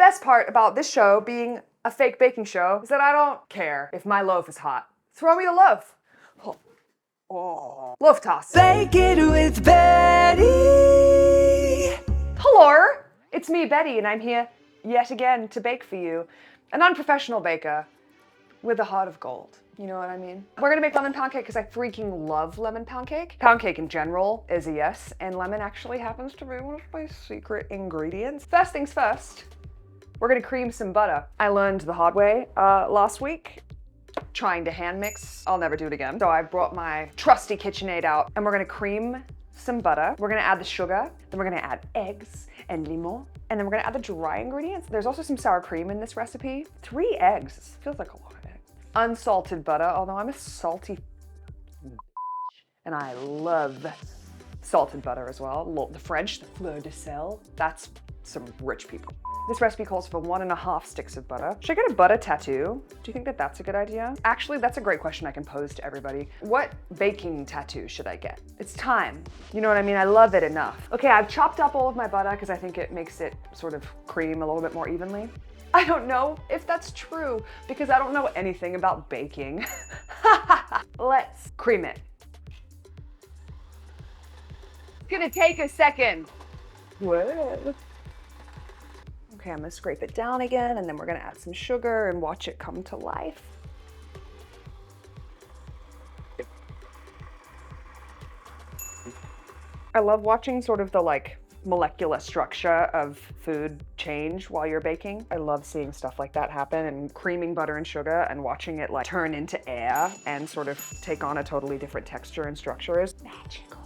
best part about this show being a fake baking show is that I don't care if my loaf is hot. Throw me the loaf. Oh. Loaf toss. Bake it with Betty. Hello, it's me, Betty, and I'm here yet again to bake for you. An unprofessional baker with a heart of gold. You know what I mean? We're gonna make lemon pound cake because I freaking love lemon pound cake. Pound cake in general is a yes, and lemon actually happens to be one of my secret ingredients. First things first, we're gonna cream some butter. I learned the hard way last week, trying to hand mix. I'll never do it again. So I brought my trusty KitchenAid out, and we're gonna cream some butter. We're gonna add the sugar, then we're gonna add eggs and limon, and then we're gonna add the dry ingredients. There's also some sour cream in this recipe. 3 eggs, this feels like a lot of eggs. Unsalted butter, although I'm a salty and I love salted butter as well. The French, the fleur de sel, that's some rich people. This recipe calls for 1.5 sticks of butter. Should I get a butter tattoo? Do you think that that's a good idea? Actually, that's a great question I can pose to everybody. What baking tattoo should I get? It's time. You know what I mean? I love it enough. Okay, I've chopped up all of my butter because I think it makes it sort of cream a little bit more evenly. I don't know if that's true because I don't know anything about baking. Let's cream it. It's gonna take a second. What? Okay, I'm gonna scrape it down again, and then we're gonna add some sugar and watch it come to life. I love watching sort of the molecular structure of food change while you're baking. I love seeing stuff like that happen, and creaming butter and sugar and watching it turn into air and sort of take on a totally different texture and structure is magical.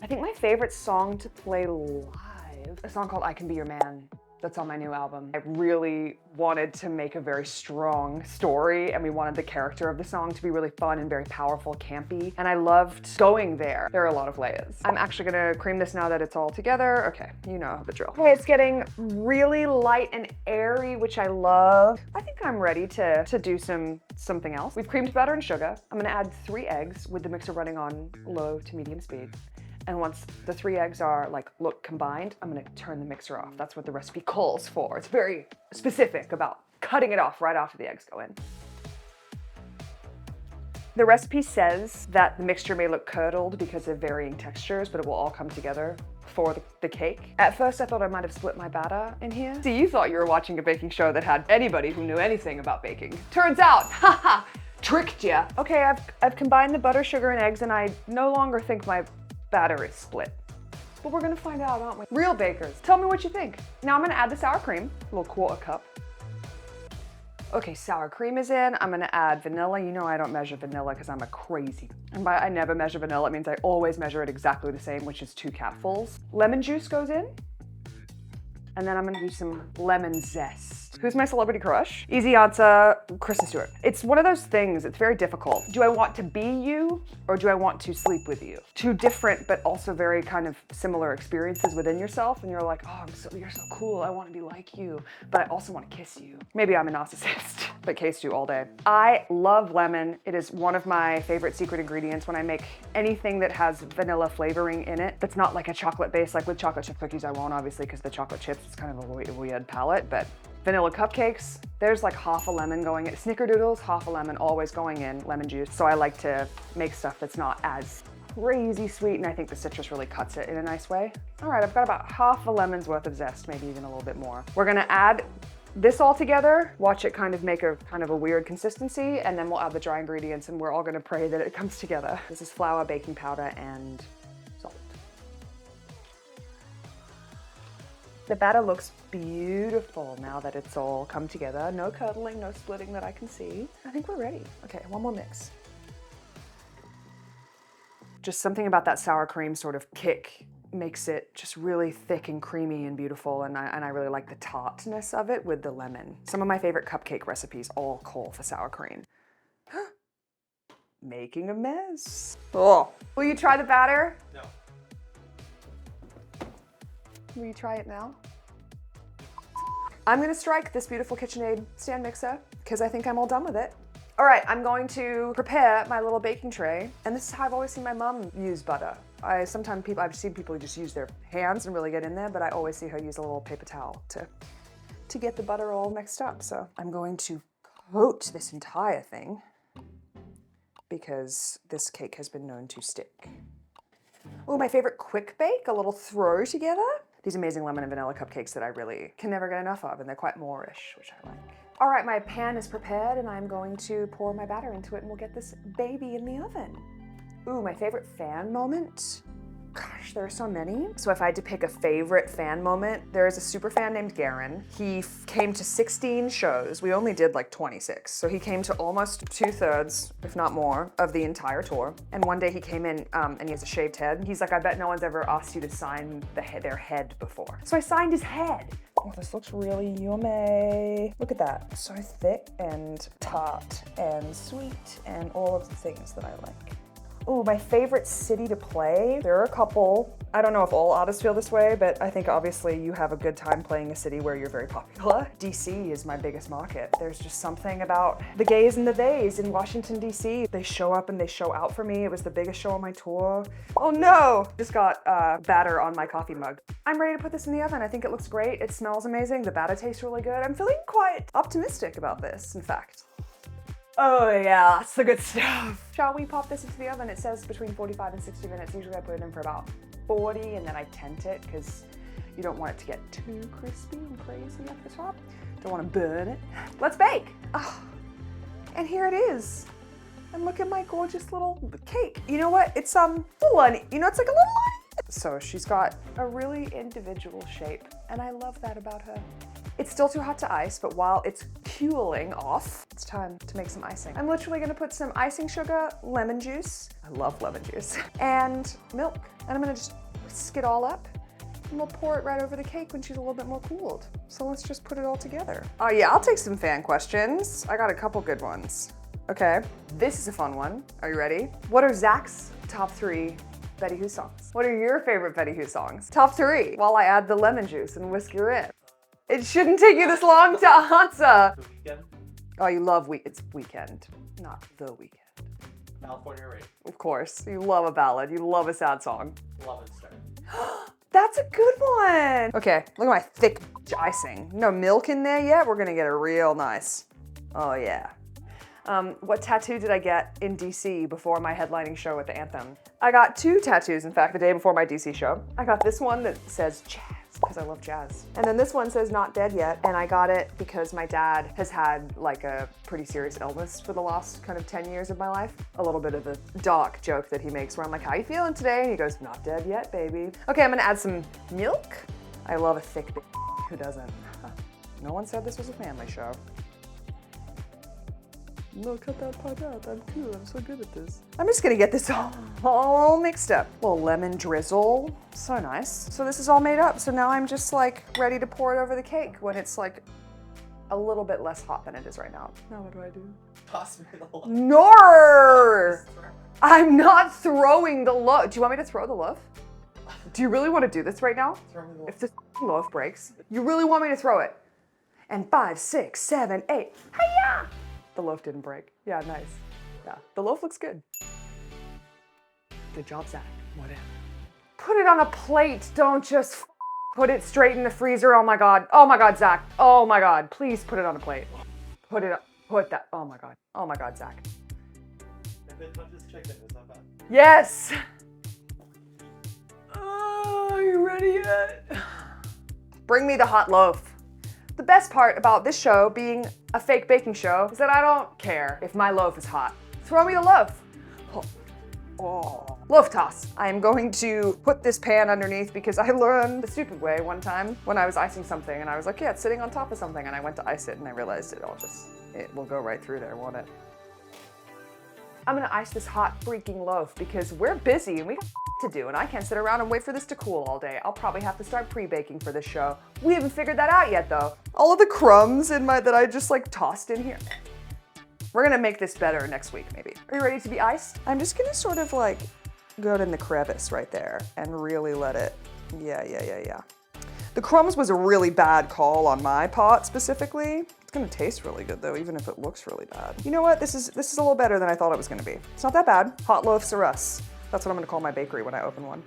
I think my favorite song to play live, a song called I Can Be Your Man. That's on my new album. I really wanted to make a very strong story, and we wanted the character of the song to be really fun and very powerful, campy, and I loved going there. There are a lot of layers. I'm actually gonna cream this now that it's all together. Okay, you know the drill. Okay, it's getting really light and airy, which I love. I think I'm ready to do something else. We've creamed butter and sugar. I'm gonna add 3 eggs with the mixer running on low to medium speed. And once the 3 eggs are look combined, I'm gonna turn the mixer off. That's what the recipe calls for. It's very specific about cutting it off right after the eggs go in. The recipe says that the mixture may look curdled because of varying textures, but it will all come together for the cake. At first, I thought I might have split my batter in here. See, you thought you were watching a baking show that had anybody who knew anything about baking. Turns out, haha, tricked ya. Okay, I've combined the butter, sugar, and eggs, and I no longer think my batter is split. But we're gonna find out, aren't we? Real bakers, tell me what you think. Now I'm gonna add the sour cream, a little 1/4 cup. Okay, sour cream is in. I'm gonna add vanilla. You know I don't measure vanilla because I'm a crazy. And by I never measure vanilla, it means I always measure it exactly the same, which is 2 capfuls. Lemon juice goes in. And then I'm gonna do some lemon zest. Who's my celebrity crush? Easy answer, Kristen Stewart. It's one of those things, it's very difficult. Do I want to be you or do I want to sleep with you? 2 different but also very kind of similar experiences within yourself, and you're like, oh, you're so cool, I want to be like you, but I also want to kiss you. Maybe I'm a narcissist, but kiss you all day. I love lemon. It is one of my favorite secret ingredients when I make anything that has vanilla flavoring in it. That's not like a chocolate base, like with chocolate chip cookies I won't obviously because the chocolate chips is kind of a weird palette, but vanilla cupcakes, there's like 1/2 a lemon going in. Snickerdoodles, 1/2 a lemon always going in, lemon juice. So I like to make stuff that's not as crazy sweet, and I think the citrus really cuts it in a nice way. All right, I've got about 1/2 a lemon's worth of zest, maybe even a little bit more. We're gonna add this all together, watch it kind of make a weird consistency, and then we'll add the dry ingredients, and we're all gonna pray that it comes together. This is flour, baking powder, and salt. The batter looks beautiful now that it's all come together. No curdling, no splitting that I can see. I think we're ready. Okay, one more mix. Just something about that sour cream sort of kick makes it just really thick and creamy and beautiful, and I really like the tartness of it with the lemon. Some of my favorite cupcake recipes all call for sour cream. Making a mess. Oh. Will you try the batter? No. Will you try it now? I'm gonna strike this beautiful KitchenAid stand mixer because I think I'm all done with it. All right, I'm going to prepare my little baking tray. And this is how I've always seen my mom use butter. I've seen people just use their hands and really get in there, but I always see her use a little paper towel to to get the butter all mixed up. So I'm going to coat this entire thing because this cake has been known to stick. Oh, my favorite quick bake, a little throw together. These amazing lemon and vanilla cupcakes that I really can never get enough of, and they're quite Moorish, which I like. All right, my pan is prepared and I'm going to pour my batter into it and we'll get this baby in the oven. Ooh, my favorite fan moment. Gosh, there are so many. So if I had to pick a favorite fan moment, there is a super fan named Garen. He came to 16 shows. We only did like 26. So he came to almost 2/3, if not more, of the entire tour. And one day he came in and he has a shaved head. He's like, I bet no one's ever asked you to sign their head before. So I signed his head. Oh, this looks really yummy. Look at that. So thick and tart and sweet and all of the things that I like. Oh, my favorite city to play. There are a couple. I don't know if all artists feel this way, but I think obviously you have a good time playing a city where you're very popular. DC is my biggest market. There's just something about the gays and the theys in Washington, DC. They show up and they show out for me. It was the biggest show on my tour. Oh no! Just got batter on my coffee mug. I'm ready to put this in the oven. I think it looks great. It smells amazing. The batter tastes really good. I'm feeling quite optimistic about this, in fact. Oh yeah, that's the good stuff. Shall we pop this into the oven? It says between 45 and 60 minutes. Usually I put it in for about 40 and then I tent it because you don't want it to get too crispy and crazy at the top. Don't want to burn it. Let's bake. Oh, and here it is. And look at my gorgeous little cake. You know what? It's full on, you know, it's like a little. So she's got a really individual shape and I love that about her. It's still too hot to ice, but while it's cooling off, it's time to make some icing. I'm literally gonna put some icing sugar, lemon juice, I love lemon juice, and milk. And I'm gonna just whisk it all up and we'll pour it right over the cake when she's a little bit more cooled. So let's just put it all together. Oh yeah, I'll take some fan questions. I got a couple good ones. Okay, this is a fun one. Are you ready? What are Zach's top 3 Betty Who songs? What are your favorite Betty Who songs? Top 3, while I add the lemon juice and whisk her in. It shouldn't take you this long to answer. The Weekend. Oh, you love it's Weekend, not The Weekend. California Rain. Of course, you love a ballad. You love a sad song. Love and Star. That's a good one. Okay, look at my thick icing. No milk in there yet. We're gonna get it real nice. Oh yeah. What tattoo did I get in DC before my headlining show at the Anthem? I got 2 tattoos, in fact, the day before my DC show. I got this one that says jazz, because I love jazz. And then this one says not dead yet, and I got it because my dad has had like a pretty serious illness for the last kind of 10 years of my life. A little bit of a dark joke that he makes where I'm like, how you feeling today? And he goes, not dead yet, baby. Okay, I'm gonna add some milk. I love a thick who doesn't? No one said this was a family show. No, cut that part out. I'm cool. I'm so good at this. I'm just gonna get this all mixed up. A little lemon drizzle. So nice. So this is all made up. So now I'm just like ready to pour it over the cake when it's like a little bit less hot than it is right now. Now what do I do? Toss me the loaf. No! I'm not throwing the loaf. Do you want me to throw the loaf? Do you really want to do this right now? Throw me the loaf. If this loaf breaks, you really want me to throw it? And 5, 6, 7, 8. Hiya! The loaf didn't break. Yeah, nice. Yeah, the loaf looks good. Good job, Zach. Whatever. Put it on a plate. Don't just put it straight in the freezer. Oh my God. Oh my God, Zach. Oh my God. Please put it on a plate. Put that. Oh my God. Oh my God, Zach. If it touches chicken, it's not bad. Yes. Oh, are you ready yet? Bring me the hot loaf. The best part about this show being a fake baking show is that I don't care if my loaf is hot. Throw me the loaf. Oh. Loaf toss. I am going to put this pan underneath because I learned the stupid way one time when I was icing something and I was like, yeah, it's sitting on top of something, and I went to ice it and I realized it will go right through there, won't it? I'm gonna ice this hot freaking loaf because we're busy and we got to do, and I can't sit around and wait for this to cool all day. I'll probably have to start pre-baking for this show. We haven't figured that out yet though. All of the crumbs that I just like tossed in here. We're gonna make this better next week maybe. Are you ready to be iced? I'm just gonna sort of like go in the crevice right there and really let it, yeah. The crumbs was a really bad call on my pot specifically. It's gonna taste really good though, even if it looks really bad. You know what, this is a little better than I thought it was gonna be. It's not that bad. Hot loaves are us. That's what I'm gonna call my bakery when I open one.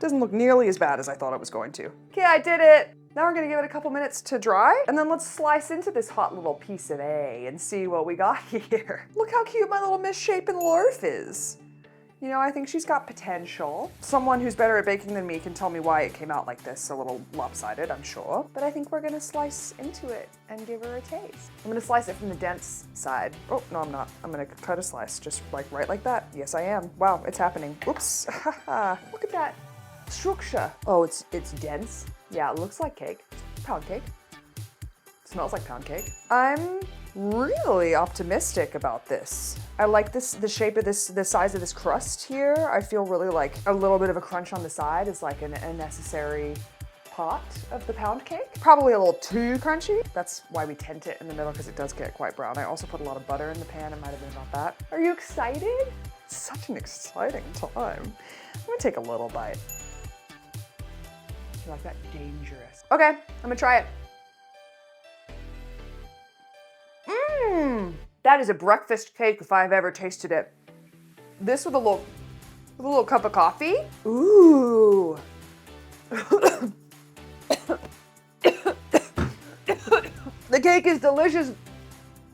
Doesn't look nearly as bad as I thought it was going to. Okay, I did it. Now we're gonna give it a couple minutes to dry, and then let's slice into this hot little piece of A and see what we got here. Look how cute my little misshapen loaf is. You know, I think she's got potential. Someone who's better at baking than me can tell me why it came out like this, a little lopsided, I'm sure. But I think we're gonna slice into it and give her a taste. I'm gonna slice it from the dense side. Oh, no, I'm not. I'm gonna cut a slice, just like right like that. Yes, I am. Wow, it's happening. Oops, look at that structure. Oh, it's dense. Yeah, it looks like cake. Pound cake. Smells like pound cake. I'm really optimistic about this. I like the shape of the size of this crust here. I feel really like a little bit of a crunch on the side is like a necessary part of the pound cake. Probably a little too crunchy. That's why we tent it in the middle, because it does get quite brown. I also put a lot of butter in the pan. It might have been about that. Are you excited? It's such an exciting time. I'm gonna take a little bite. I like that dangerous. Okay, I'm gonna try it. That is a breakfast cake if I've ever tasted it. This with a little cup of coffee. Ooh. The cake is delicious,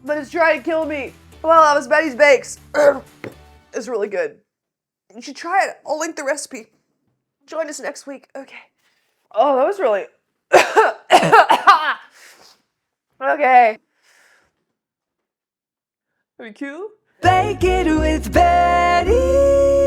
but it's trying to kill me. Well, that was Betty's Bakes. It's really good. You should try it. I'll link the recipe. Join us next week. Okay. Oh, that was really... Okay. Are you cute? Bake it with Betty.